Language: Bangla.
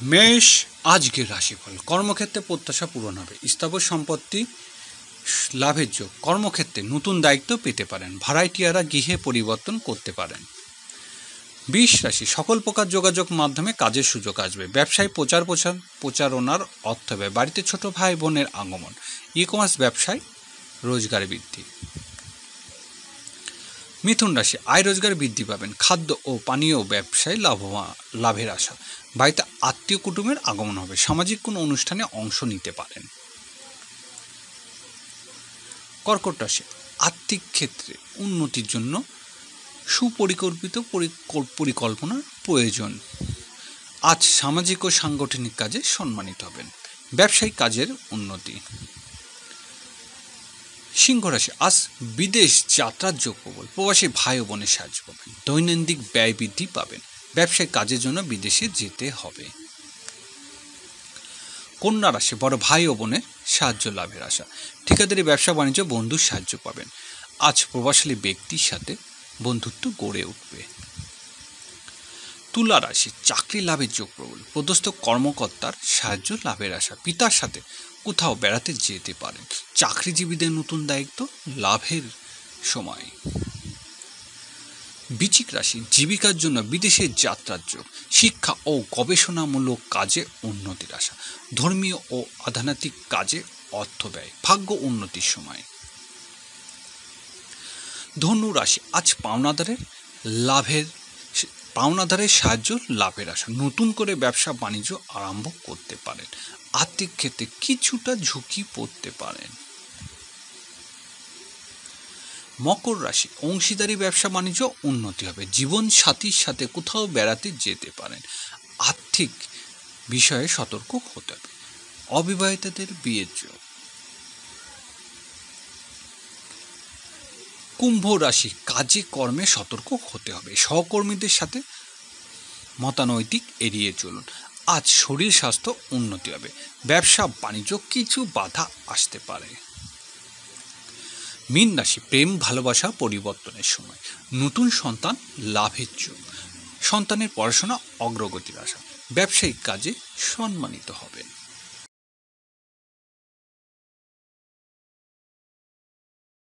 মেষ আজকের রাশিফল। কর্মক্ষেত্রে প্রত্যাশা পূরণ হবে, স্থাবর সম্পত্তি লাভের যোগ, কর্মক্ষেত্রে নতুন দায়িত্ব পেতে পারেন, ভাড়াটিয়ারা গৃহে পরিবর্তন করতে পারেন। বৃষ রাশি, সকল প্রকার যোগাযোগ মাধ্যমে কাজের সুযোগ আসবে, ব্যবসায় প্রচারণার অর্থ ব্যয়, বাড়িতে ছোট ভাই বোনের আগমন, ই কমার্স ব্যবসায় রোজগার বৃদ্ধি। মিথুন রাশি, আয় রোজগার বৃদ্ধি পাবেন, খাদ্য ও পানীয় ব্যবসায় লাভের আশা, বাড়িতে আত্মীয় কুটুমের আগমন হবে, সামাজিক কোনো অনুষ্ঠানে অংশ নিতে পারেন। কর্কট রাশি, আর্থিক ক্ষেত্রে উন্নতির জন্য সুপরিকল্পিত পরিকল্পনার প্রয়োজন। আজ সামাজিক ও সাংগঠনিক কাজে সম্মানিত হবেন, ব্যবসায়িক কাজের উন্নতি। সিংহ রাশি, আজ বিদেশ যাত্রার যোগ প্রবল, প্রবাসী ভাই ও বোনের সাহায্য পাবেন, দৈনন্দিন ব্যয় বৃদ্ধি পাবেন, ব্যবসায়িক কাজের জন্য বিদেশে যেতে হবে। কন্যা রাশি, বড় ভাই ও বোনের সাহায্য লাভের আশা, ঠিকাদারি ব্যবসা বাণিজ্য বন্ধুর সাহায্য পাবেন, আজ প্রভাবশালী ব্যক্তির সাথে বন্ধুত্ব গড়ে উঠবে। তুলা রাশি, চাকরি লাভের যোগ প্রবল, পদস্থ কর্মকর্তার সাহায্য লাভের আশা, পিতার সাথে কোথাও বেড়াতে যেতে পারেন, চাকরিজীবীদের নতুন দায়িত্ব লাভের সময়। বৃশ্চিক রাশি, জীবিকার জন্য বিদেশে যাত্রার যোগ, শিক্ষা ও গবেষণামূলক কাজে উন্নতির আশা, ধর্মীয় ও আধ্যাত্মিক কাজে অর্থ ব্যয়, ভাগ্য উন্নতির সময়। ধনু রাশি, আজ পাওনাদারের সাহায্য লাভের আশা, নতুন করে ব্যবসা বাণিজ্য আরম্ভ করতে পারেন, আর্থিক ক্ষেত্রে কিছুটা ঝুঁকি পড়তে পারেন। মকর রাশি, অংশীদারি ব্যবসা বাণিজ্য উন্নতি হবে, জীবন সাথীর সাথে কোথাও বেড়াতে যেতে পারেন, আর্থিক বিষয়ে সতর্ক হতে হবে, অবিবাহিতদের বিয়ের যোগ। কুম্ভ রাশি, কাজে কর্মে সতর্ক হতে হবে, সহকর্মীদের সাথে মতানৈতিক এড়িয়ে চলুন, আজ শরীর স্বাস্থ্য উন্নতি হবে, ব্যবসা বাণিজ্য কিছু বাধা আসতে পারে। মীন রাশি, প্রেম ভালোবাসা পরিবর্তনের সময়, নতুন সন্তান লাভের যোগ, সন্তানের পড়াশোনা অগ্রগতির আশা, ব্যবসায়িক কাজে সম্মানিত হবেন।